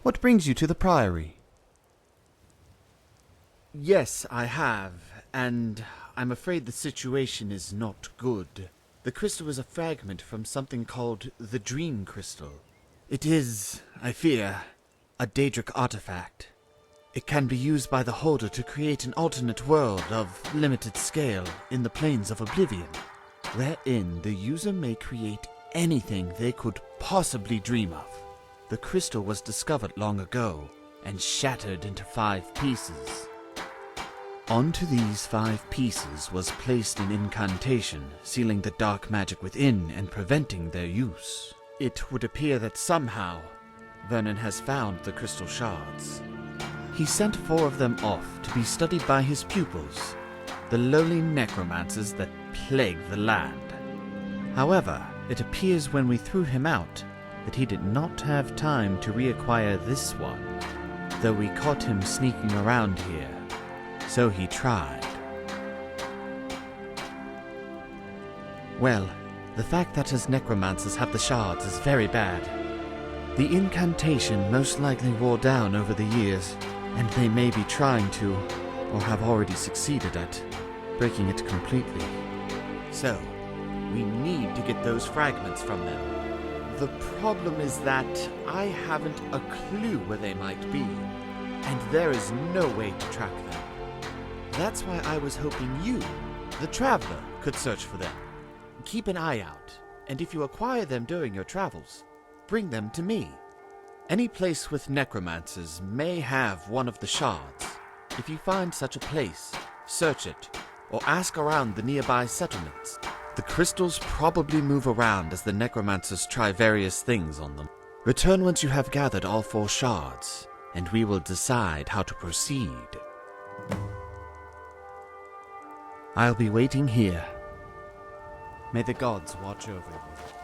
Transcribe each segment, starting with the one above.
What brings you to the Priory? Yes, I have, and I'm afraid the situation is not good. The crystal is a fragment from something called the Dream Crystal. It is, I fear, a Daedric artifact. It can be used by the holder to create an alternate world of limited scale in the planes of Oblivion, wherein the user may create anything they could possibly dream of. The crystal was discovered long ago and shattered into 5 pieces. Onto these 5 pieces was placed an incantation, sealing the dark magic within and preventing their use. It would appear that somehow Vernon has found the crystal shards. He sent 4 of them off to be studied by his pupils, the lowly necromancers that plague the land. However, it appears when we threw him out that he did not have time to reacquire this one, though we caught him sneaking around here. So he tried. Well, the fact that his necromancers have the shards is very bad. The incantation most likely wore down over the years, and they may be trying to, or have already succeeded at, breaking it completely. So, we need to get those fragments from them. The problem is that I haven't a clue where they might be, and there is no way to track them. That's why I was hoping you, the traveler, could search for them. Keep an eye out, and if you acquire them during your travels, bring them to me. Any place with necromancers may have one of the shards. If you find such a place, search it, or ask around the nearby settlements. The crystals probably move around as the necromancers try various things on them. Return once you have gathered all 4 shards, and we will decide how to proceed. I'll be waiting here. May the gods watch over you.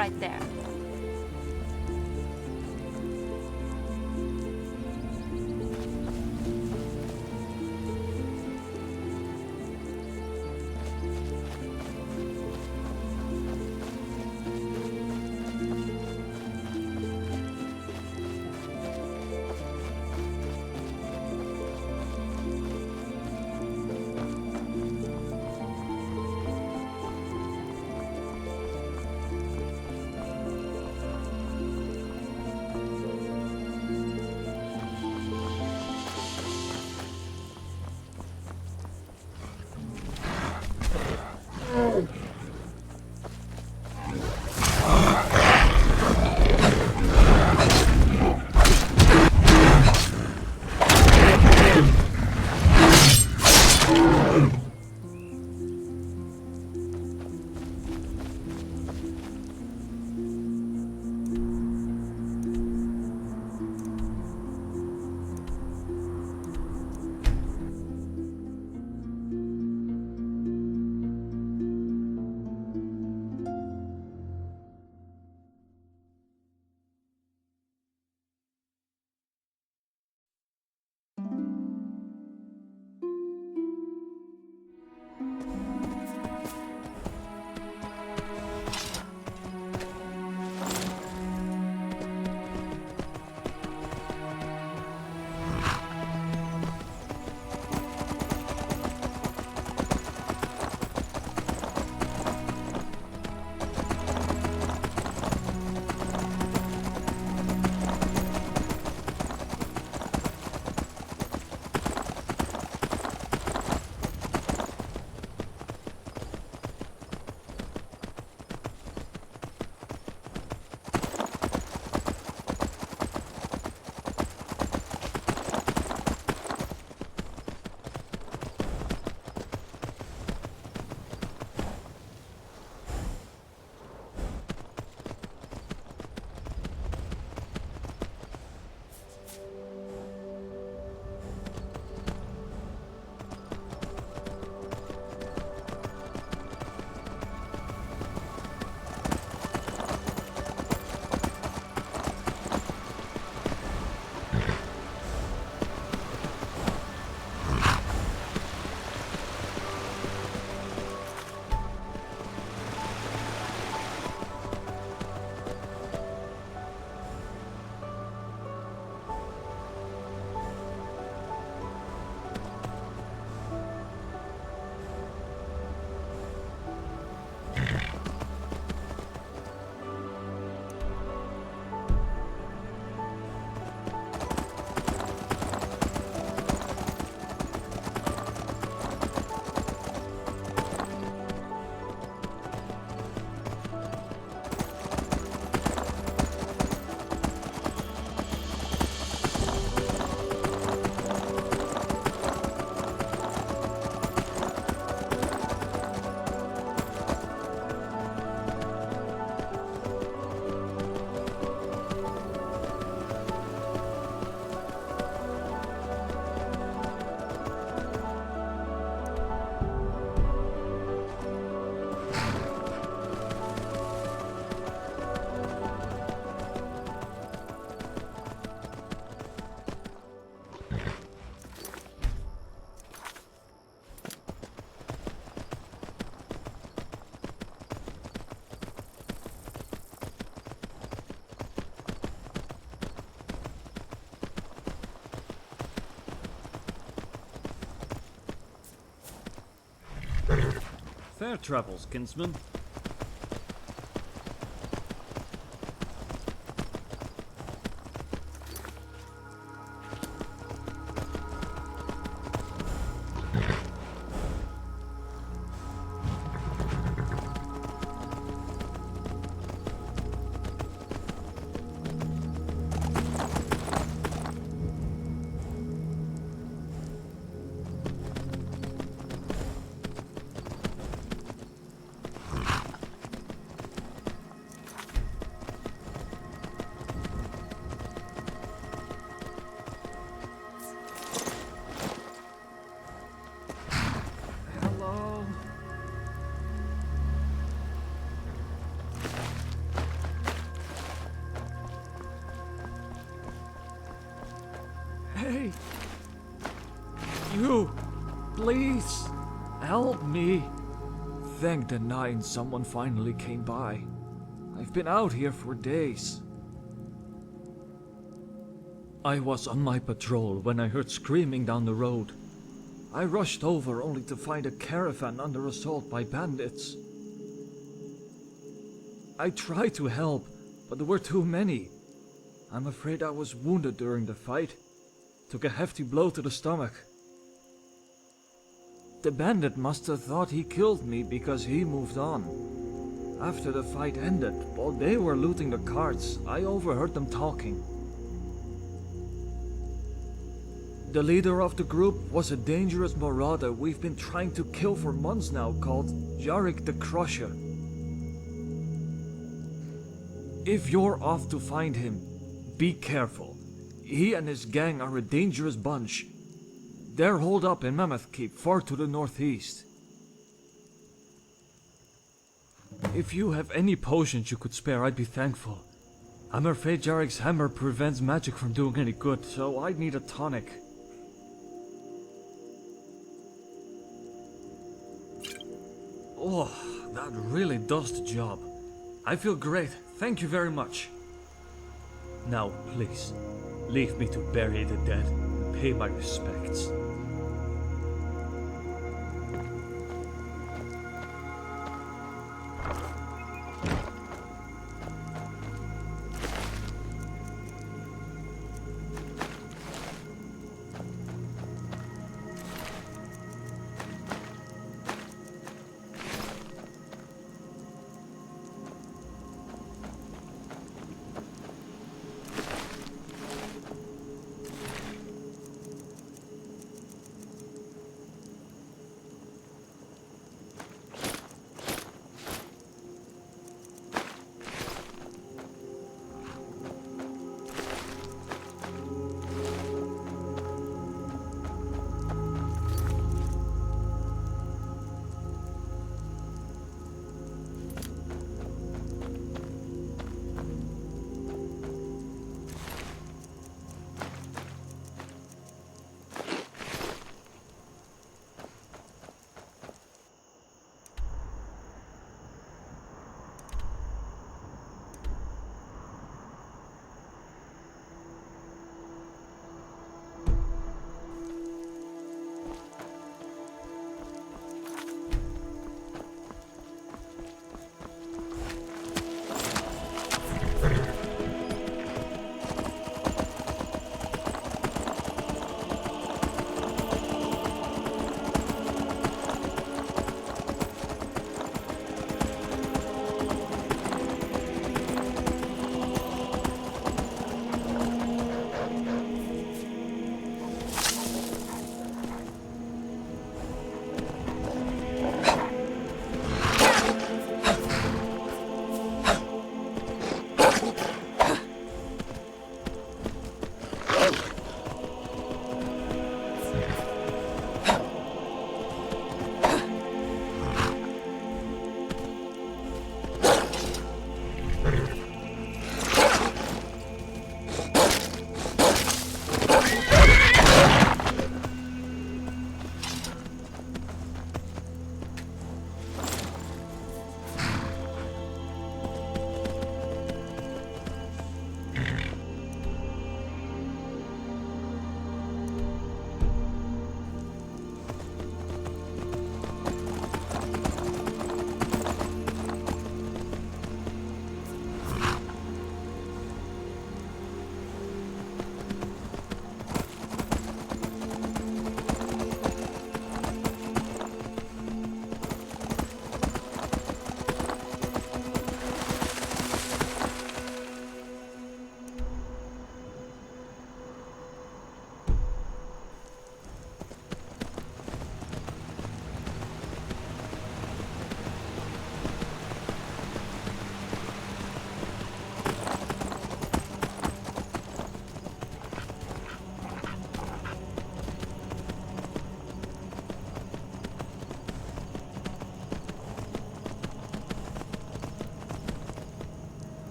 right there. Fair travels, kinsman. Hey! You! Please! Help me! Thank the nine someone finally came by. I've been out here for days. I was on my patrol when I heard screaming down the road. I rushed over only to find a caravan under assault by bandits. I tried to help, but there were too many. I'm afraid I was wounded during the fight. Took a hefty blow to the stomach. The bandit must have thought he killed me because he moved on. After the fight ended, while they were looting the carts, I overheard them talking. The leader of the group was a dangerous marauder we've been trying to kill for months now called Jarek the Crusher. If you're off to find him, be careful. He and his gang are a dangerous bunch. They're holed up in Mammoth Keep, far to the northeast. If you have any potions you could spare, I'd be thankful. I'm afraid Jarek's hammer prevents magic from doing any good, so I'd need a tonic. Oh, that really does the job. I feel great, thank you very much. Now, please, leave me to bury the dead and pay my respects.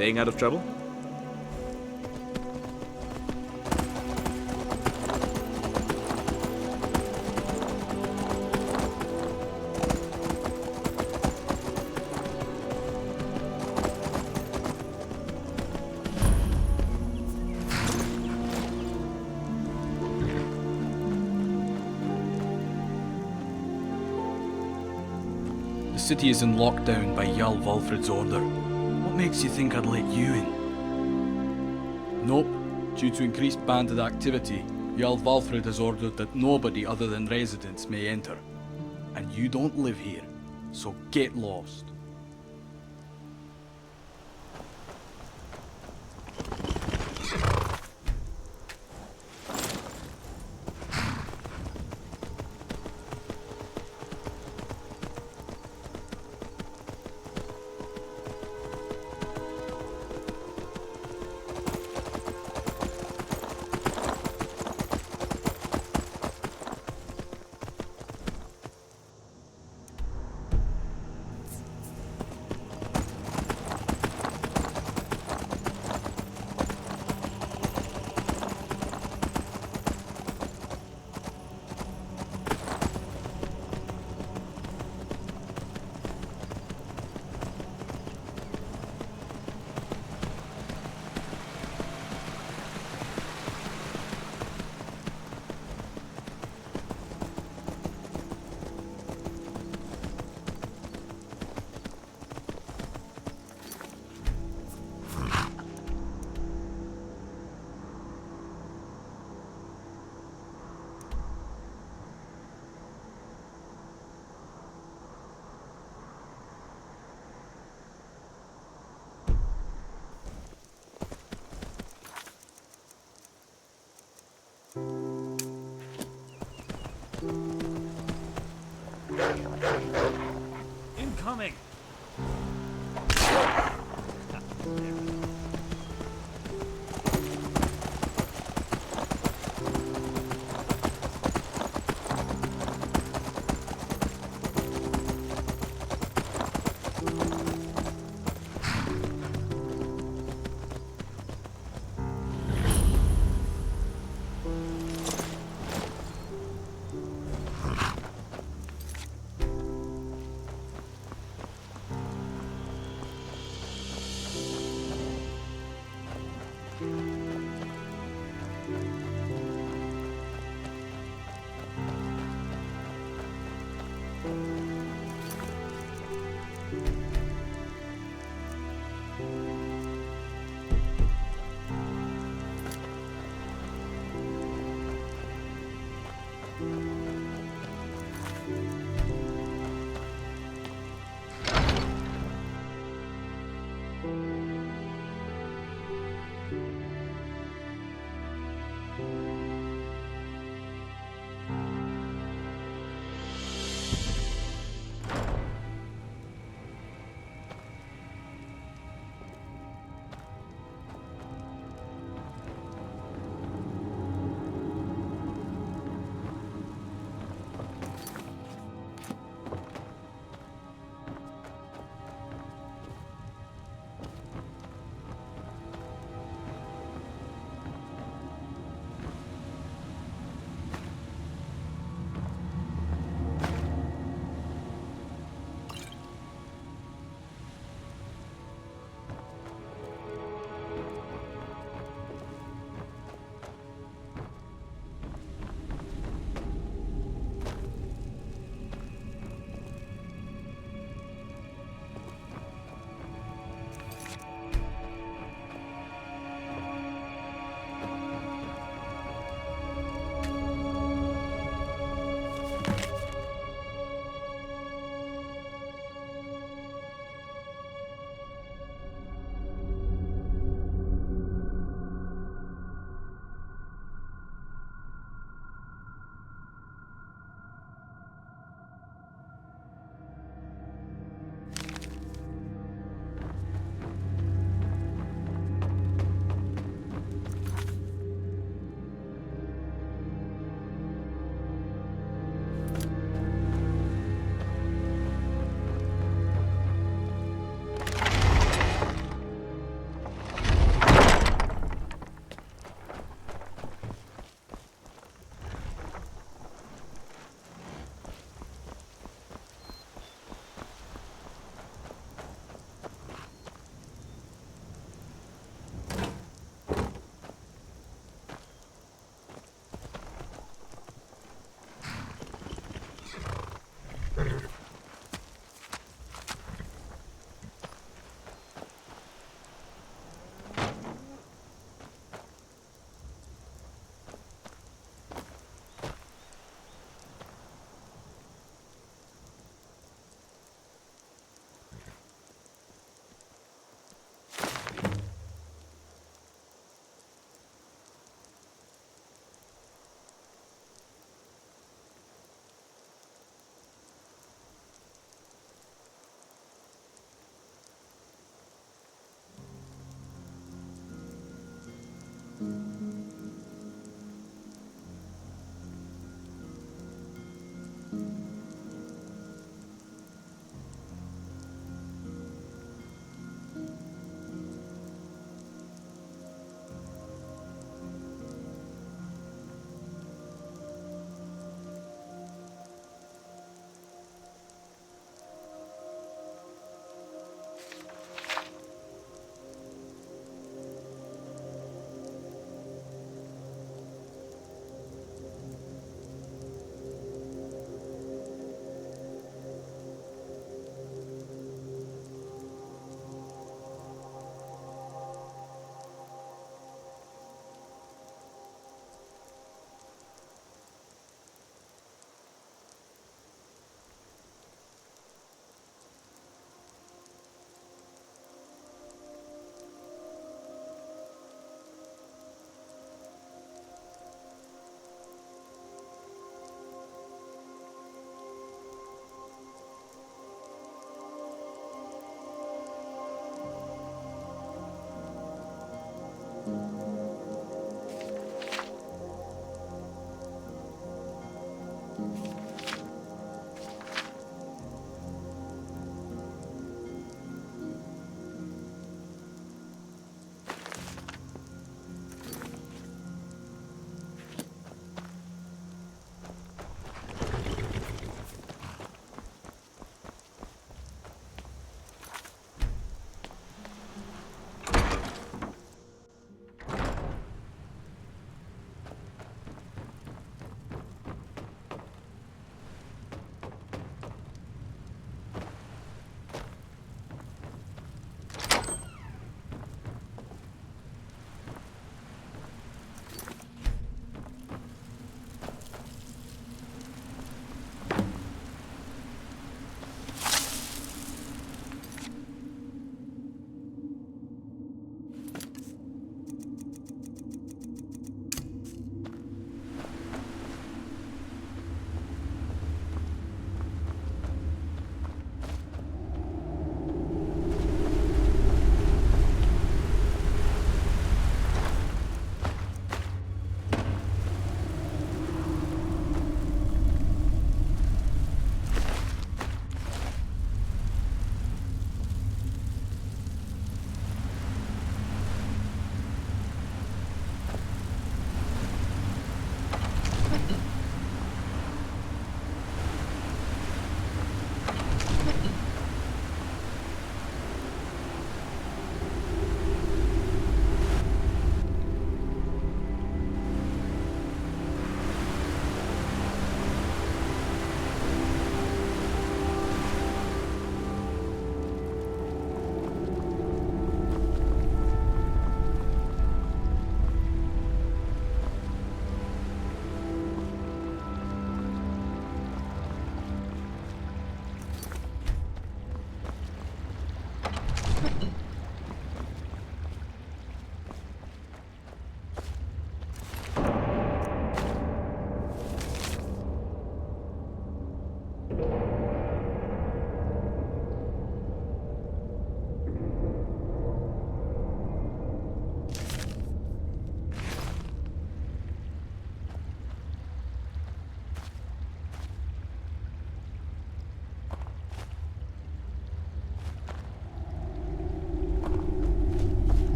Staying out of trouble? The city is in lockdown by Jarl Valfred's order. What makes you think I'd let you in? Nope. Due to increased bandit activity, Jarl Valfred has ordered that nobody other than residents may enter. And you don't live here, so get lost. Incoming!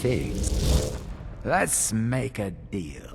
anything. Let's make a deal.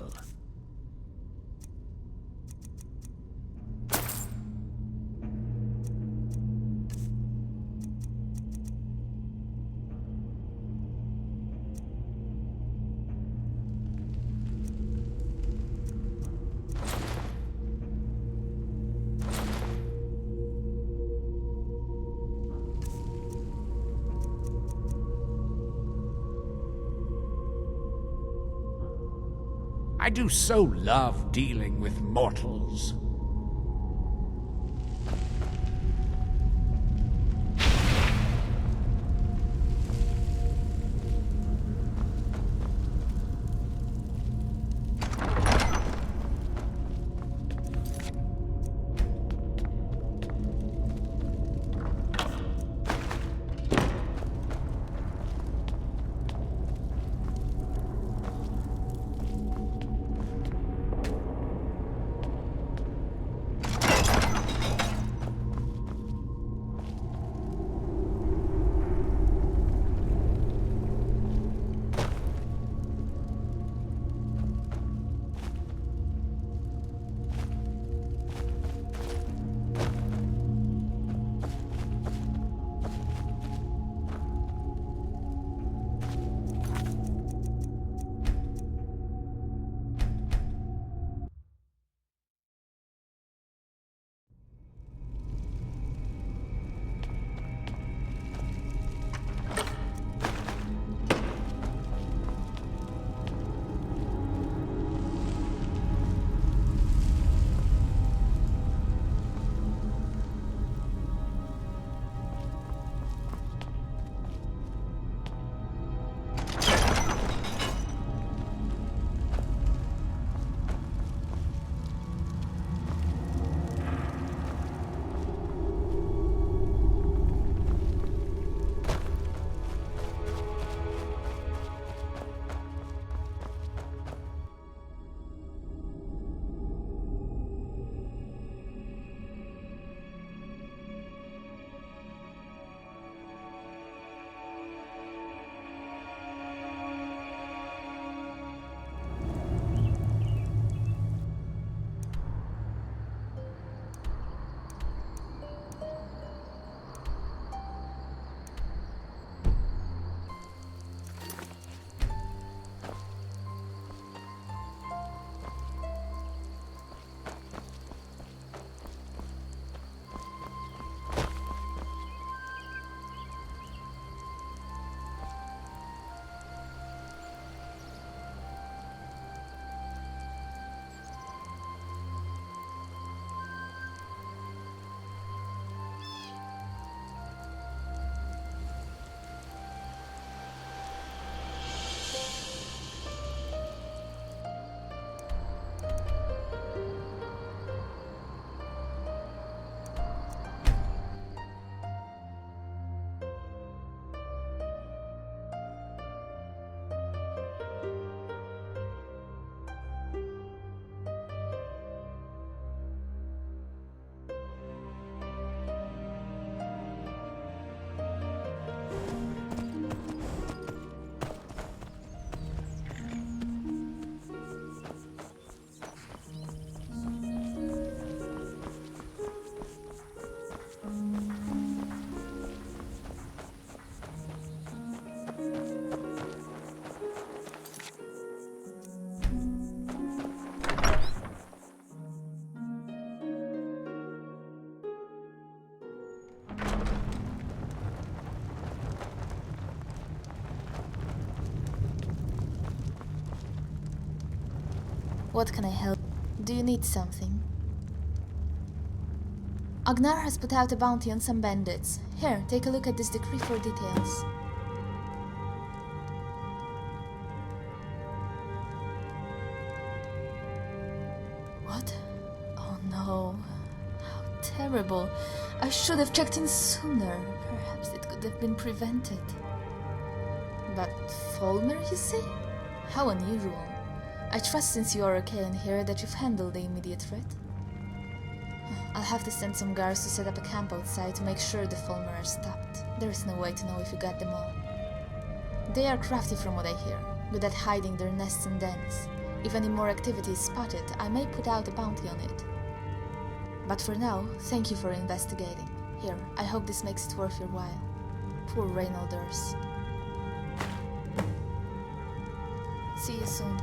I do so love dealing with mortals. What can I help? Do you need something? Agnar has put out a bounty on some bandits. Here, take a look at this decree for details. What? Oh no. How terrible. I should have checked in sooner. Perhaps it could have been prevented. But Folmer, you say? How unusual. I trust since you are okay in here that you've handled the immediate threat. I'll have to send some guards to set up a camp outside to make sure the Folmer are stopped. There is no way to know if you got them all. They are crafty from what I hear, good at hiding their nests and dens. If any more activity is spotted, I may put out a bounty on it. But for now, thank you for investigating. Here, I hope this makes it worth your while. Poor Reynolds. See you soon.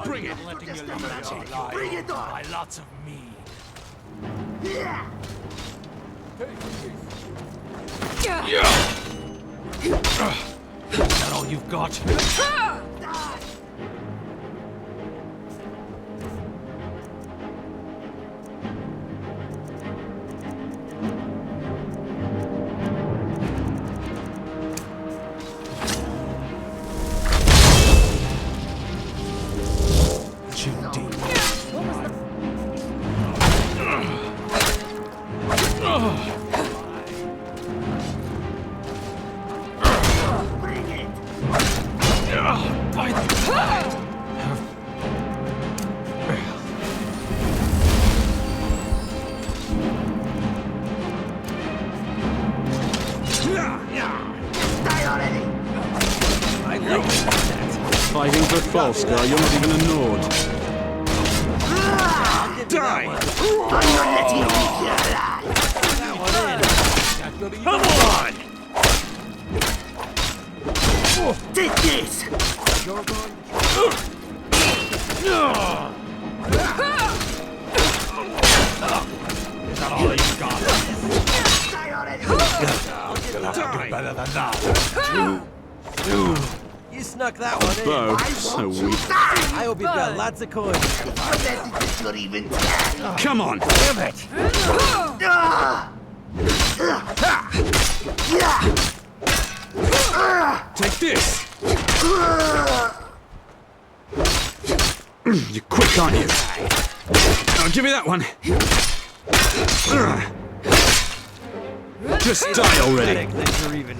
Bring it! Letting you live. Bring it on! By lots of me. Is that all you've got? Fighting for Falskaar, you're not even a Nord. Die! I'm not letting you get alive! Come on! Take this! You're going... Is that all you got? Die already! You'll have to do better than that. You snuck that one in. Bow, so weak. I hope you've got lots of coins. Not even... Come on! Damn it! Take this! You're quick, aren't you? Now give me that one! Just die already! Things are even.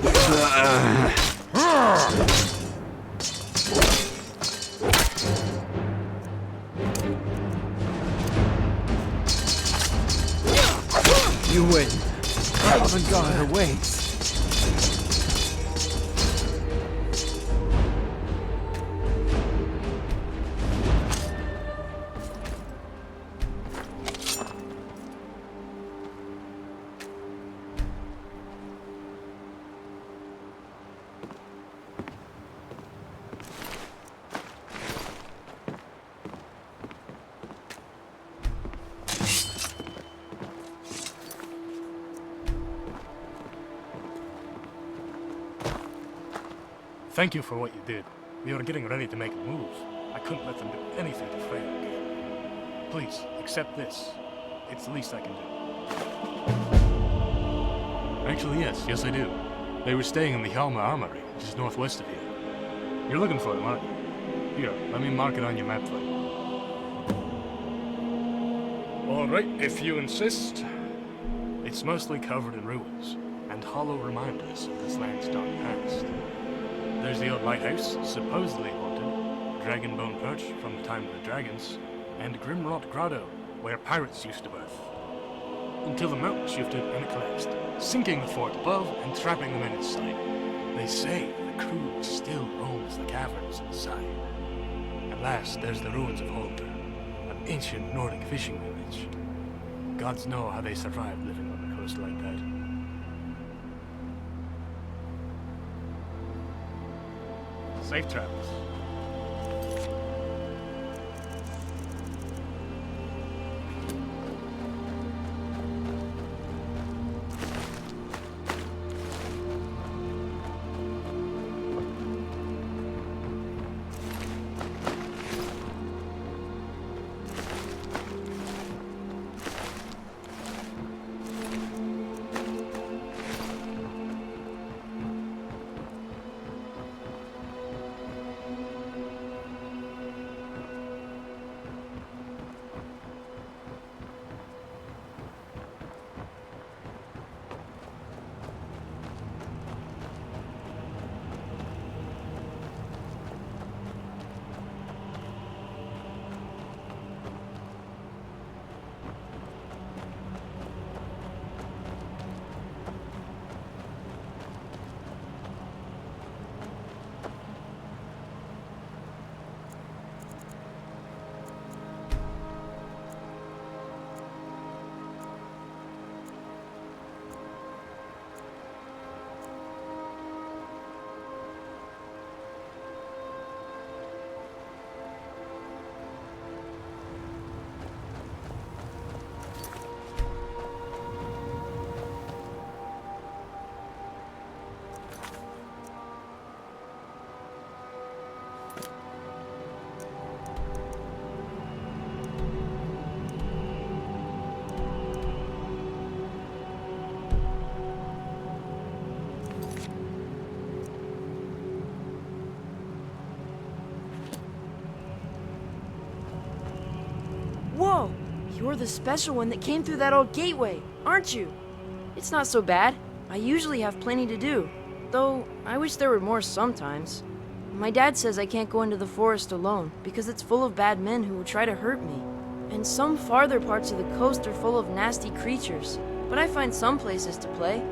You win. Avant-garde awaits. Thank you for what you did. We were getting ready to make a move. I couldn't let them do anything to fail again. Please, accept this. It's the least I can do. Actually, yes, I do. They were staying in the Hjalmar Armory, just northwest of here. You're looking for them, aren't you? Here, let me mark it on your map for you. Alright, if you insist. It's mostly covered in ruins, and hollow reminders of this land's dark past. There's the old lighthouse, supposedly haunted, Dragonbone Perch from the time of the dragons, and Grimrot Grotto, where pirates used to berth. Until the mountain shifted and it collapsed, sinking the fort above and trapping the men inside. They say the crew still roams the caverns inside. At last, there's the ruins of Holter, an ancient Nordic fishing village. Gods know how they survived living on the coast like that. Safe travels. Whoa! You're the special one that came through that old gateway, aren't you? It's not so bad. I usually have plenty to do. Though, I wish there were more sometimes. My dad says I can't go into the forest alone because it's full of bad men who will try to hurt me. And some farther parts of the coast are full of nasty creatures. But I find some places to play.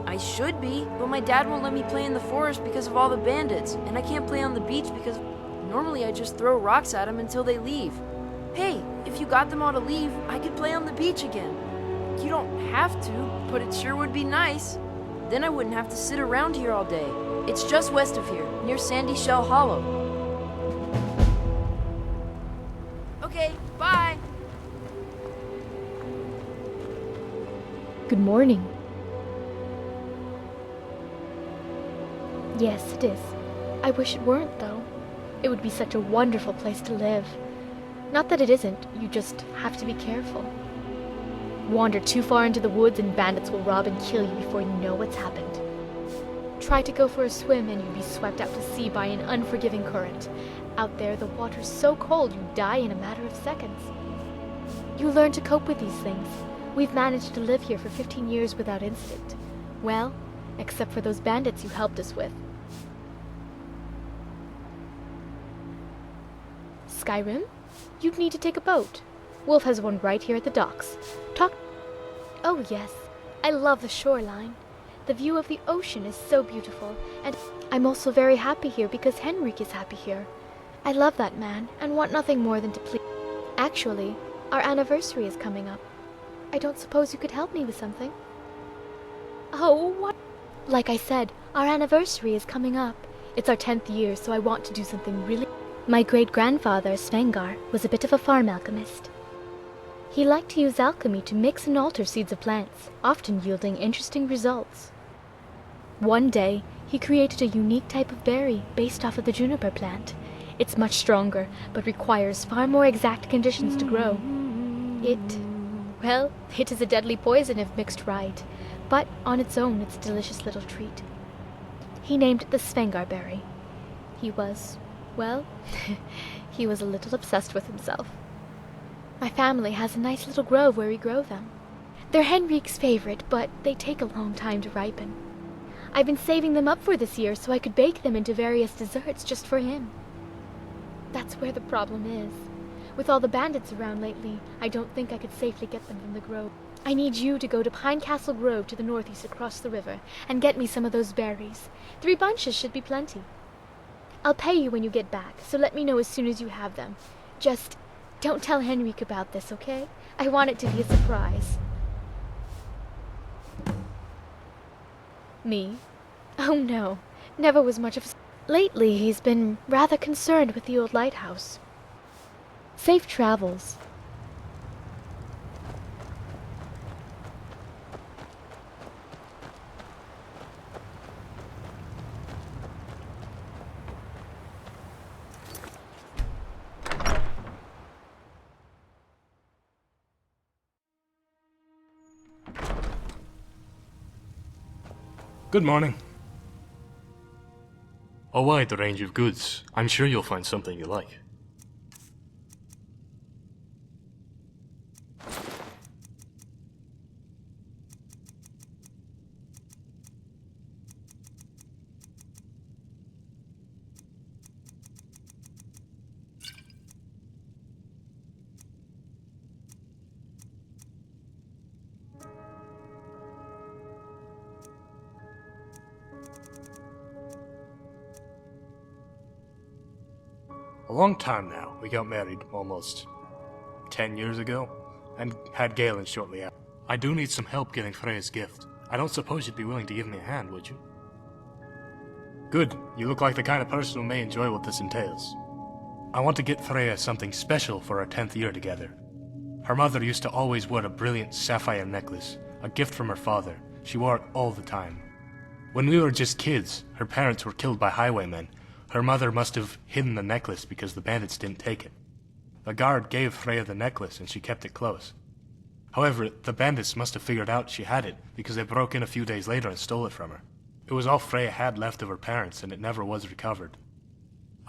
I should be, but my dad won't let me play in the forest because of all the bandits, and I can't play on the beach because normally I just throw rocks at them until they leave. Hey, if you got them all to leave, I could play on the beach again. You don't have to, but it sure would be nice. Then I wouldn't have to sit around here all day. It's just west of here, near Sandy Shell Hollow. Okay, bye! Good morning. Yes, it is. I wish it weren't, though. It would be such a wonderful place to live. Not that it isn't, you just have to be careful. Wander too far into the woods and bandits will rob and kill you before you know what's happened. Try to go for a swim and you'd be swept out to sea by an unforgiving current. Out there, the water's so cold you die in a matter of seconds. You learn to cope with these things. We've managed to live here for 15 years without incident. Well, except for those bandits you helped us with. Skyrim? You'd need to take a boat. Wolf has one right here at the docks. Oh yes, I love the shoreline. The view of the ocean is so beautiful, and I'm also very happy here because Henrik is happy here. I love that man, and want nothing more than to please. Actually, our anniversary is coming up. I don't suppose you could help me with something? Oh, what? Like I said, our anniversary is coming up. It's our 10th year, so I want to do something really... My great-grandfather, Falskaar, was a bit of a farm alchemist. He liked to use alchemy to mix and alter seeds of plants, often yielding interesting results. One day, he created a unique type of berry based off of the juniper plant. It's much stronger, but requires far more exact conditions to grow. It is a deadly poison if mixed right, but on its own it's a delicious little treat. He named it the Falskaar berry. He was he was a little obsessed with himself. My family has a nice little grove where we grow them. They're Henrik's favorite, but they take a long time to ripen. I've been saving them up for this year so I could bake them into various desserts just for him. That's where the problem is. With all the bandits around lately, I don't think I could safely get them from the grove. I need you to go to Pine Castle Grove to the northeast across the river and get me some of those berries. 3 bunches should be plenty. I'll pay you when you get back, so let me know as soon as you have them. Just don't tell Henrik about this, okay? I want it to be a surprise. Me? Oh no, never was much of a... Lately, he's been rather concerned with the old lighthouse. Safe travels. Good morning. A wide range of goods. I'm sure you'll find something you like. A long time now. We got married almost 10 years ago, and had Galen shortly after. I do need some help getting Freya's gift. I don't suppose you'd be willing to give me a hand, would you? Good. You look like the kind of person who may enjoy what this entails. I want to get Freya something special for our 10th year together. Her mother used to always wear a brilliant sapphire necklace, a gift from her father. She wore it all the time. When we were just kids, her parents were killed by highwaymen. Her mother must have hidden the necklace because the bandits didn't take it. The guard gave Freya the necklace and she kept it close. However, the bandits must have figured out she had it because they broke in a few days later and stole it from her. It was all Freya had left of her parents and it never was recovered.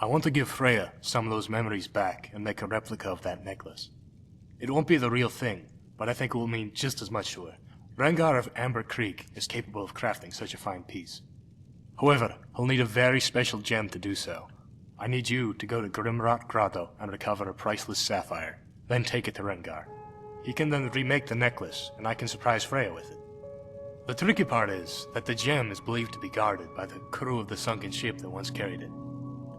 I want to give Freya some of those memories back and make a replica of that necklace. It won't be the real thing, but I think it will mean just as much to her. Rengar of Amber Creek is capable of crafting such a fine piece. However, he'll need a very special gem to do so. I need you to go to Grimrot Grotto and recover a priceless sapphire, then take it to Rengar. He can then remake the necklace, and I can surprise Freya with it. The tricky part is that the gem is believed to be guarded by the crew of the sunken ship that once carried it.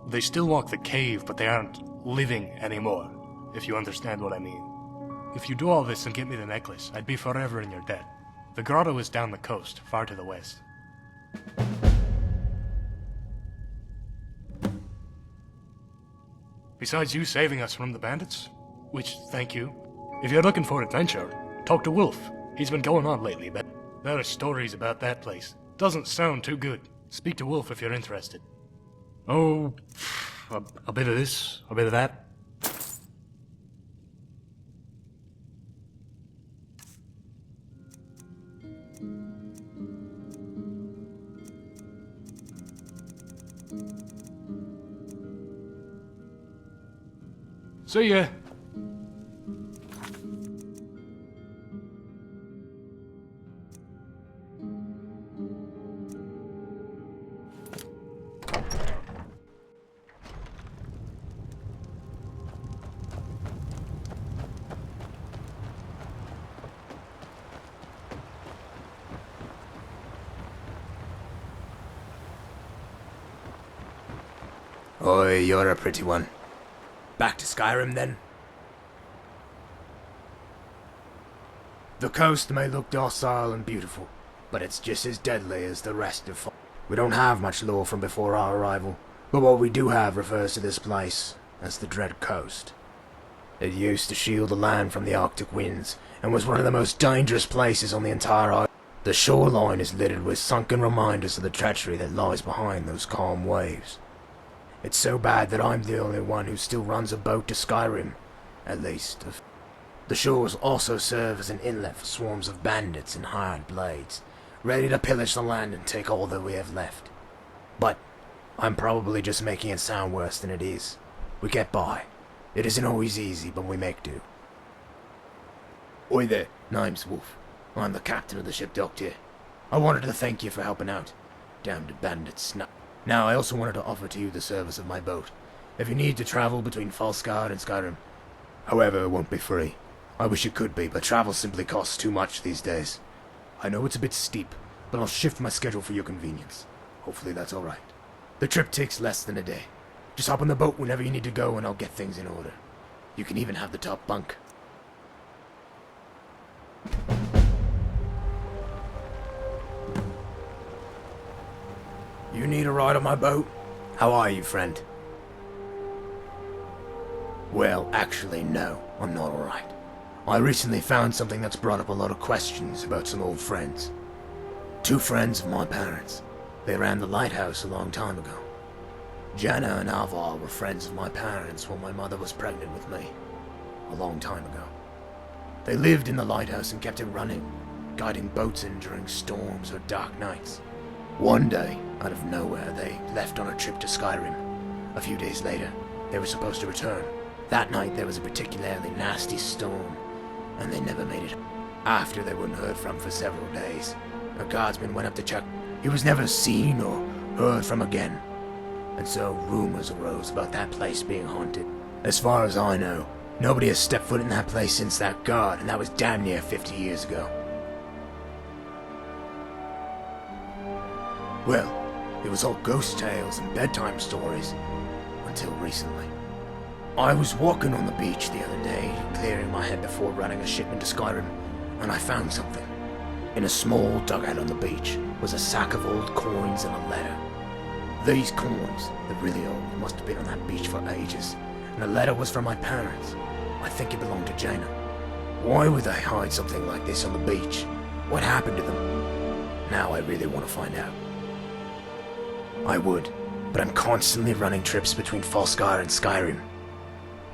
They still walk the cave, but they aren't living anymore, if you understand what I mean. If you do all this and get me the necklace, I'd be forever in your debt. The grotto is down the coast, far to the west. Besides you saving us from the bandits, which, thank you, if you're looking for adventure, talk to Wolf. He's been going on lately, but there are stories about that place. Doesn't sound too good. Speak to Wolf if you're interested. Oh, a bit of this, a bit of that. See ya. Oi, you're a pretty one. Back to Skyrim, then? The coast may look docile and beautiful, but it's just as deadly as the rest of We don't have much lore from before our arrival, but what we do have refers to this place as the Dread Coast. It used to shield the land from the Arctic winds, and was one of the most dangerous places on the entire island. The shoreline is littered with sunken reminders of the treachery that lies behind those calm waves. It's so bad that I'm the only one who still runs a boat to Skyrim, at least. The shores also serve as an inlet for swarms of bandits and hired blades, ready to pillage the land and take all that we have left. But I'm probably just making it sound worse than it is. We get by. It isn't always easy, but we make do. Oi there, name's Wolf. I'm the captain of the ship docked here. I wanted to thank you for helping out. Damned bandits. Now, I also wanted to offer to you the service of my boat, if you need to travel between Falskaar and Skyrim. However, it won't be free. I wish it could be, but travel simply costs too much these days. I know it's a bit steep, but I'll shift my schedule for your convenience. Hopefully that's alright. The trip takes less than a day. Just hop on the boat whenever you need to go and I'll get things in order. You can even have the top bunk. You need a ride on my boat? How are you, friend? Well, actually, no. I'm not alright. I recently found something that's brought up a lot of questions about some old friends. Two friends of my parents. They ran the lighthouse a long time ago. Jana and Alvar were friends of my parents when my mother was pregnant with me. A long time ago. They lived in the lighthouse and kept it running, guiding boats in during storms or dark nights. One day, out of nowhere, they left on a trip to Skyrim. A few days later, they were supposed to return. That night there was a particularly nasty storm, and they never made it. After they weren't heard from for several days, a guardsman went up to check. He was never seen or heard from again. And so rumors arose about that place being haunted. As far as I know, nobody has stepped foot in that place since that guard, and that was damn near 50 years ago. Well, it was all ghost tales and bedtime stories, until recently. I was walking on the beach the other day, clearing my head before running a shipment to Skyrim, and I found something. In a small dugout on the beach was a sack of old coins and a letter. These coins, they're really old, must have been on that beach for ages, and the letter was from my parents. I think it belonged to Jaina. Why would they hide something like this on the beach? What happened to them? Now I really want to find out. I would, but I'm constantly running trips between Falskaar and Skyrim.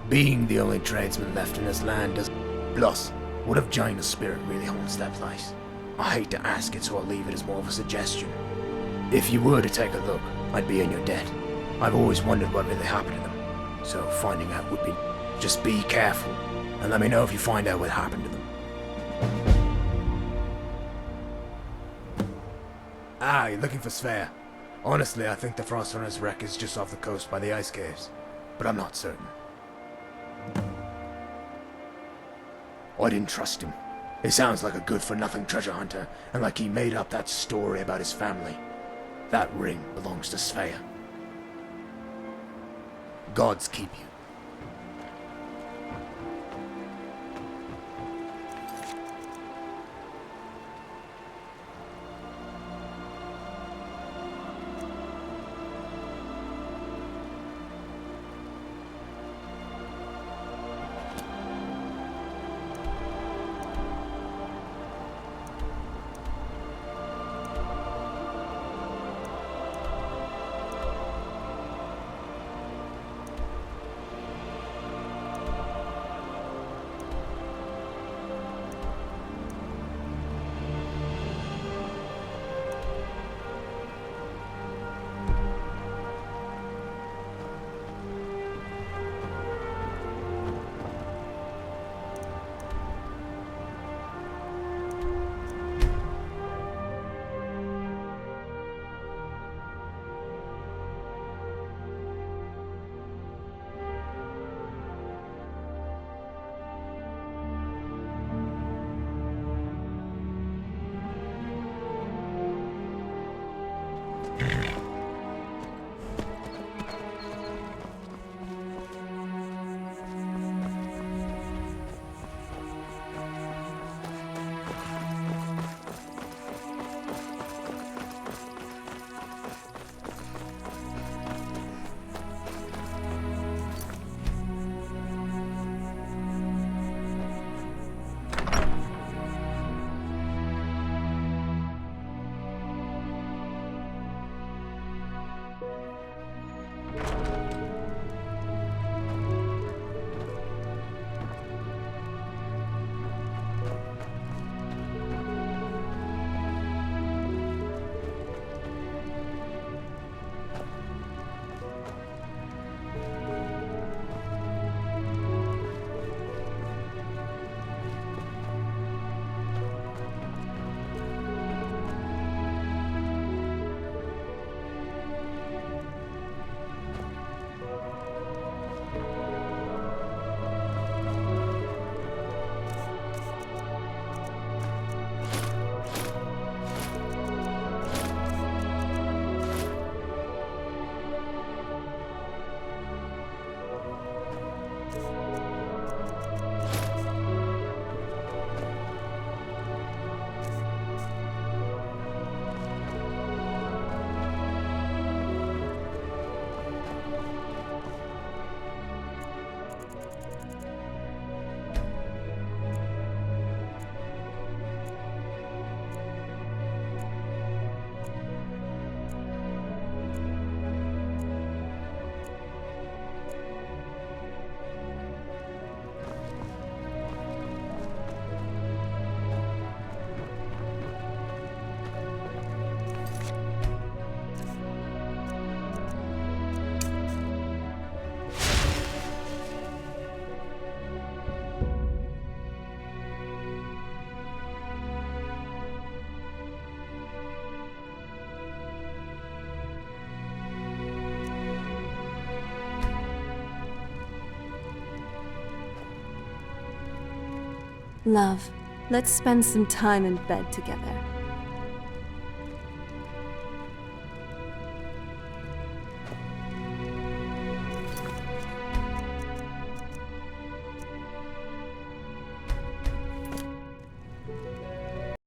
Being the only tradesman left in this land does. Plus, what if Jaina's spirit really haunts that place? I hate to ask it, so I'll leave it as more of a suggestion. If you were to take a look, I'd be in your debt. I've always wondered what really happened to them, so finding out would be. Just be careful, and let me know if you find out what happened to them. Ah, you're looking for Sphere. Honestly, I think the Frostrunner's wreck is just off the coast by the ice caves, but I'm not certain. I didn't trust him. He sounds like a good-for-nothing treasure hunter, and like he made up that story about his family. That ring belongs to Svea. Gods keep you. Love, let's spend some time in bed together.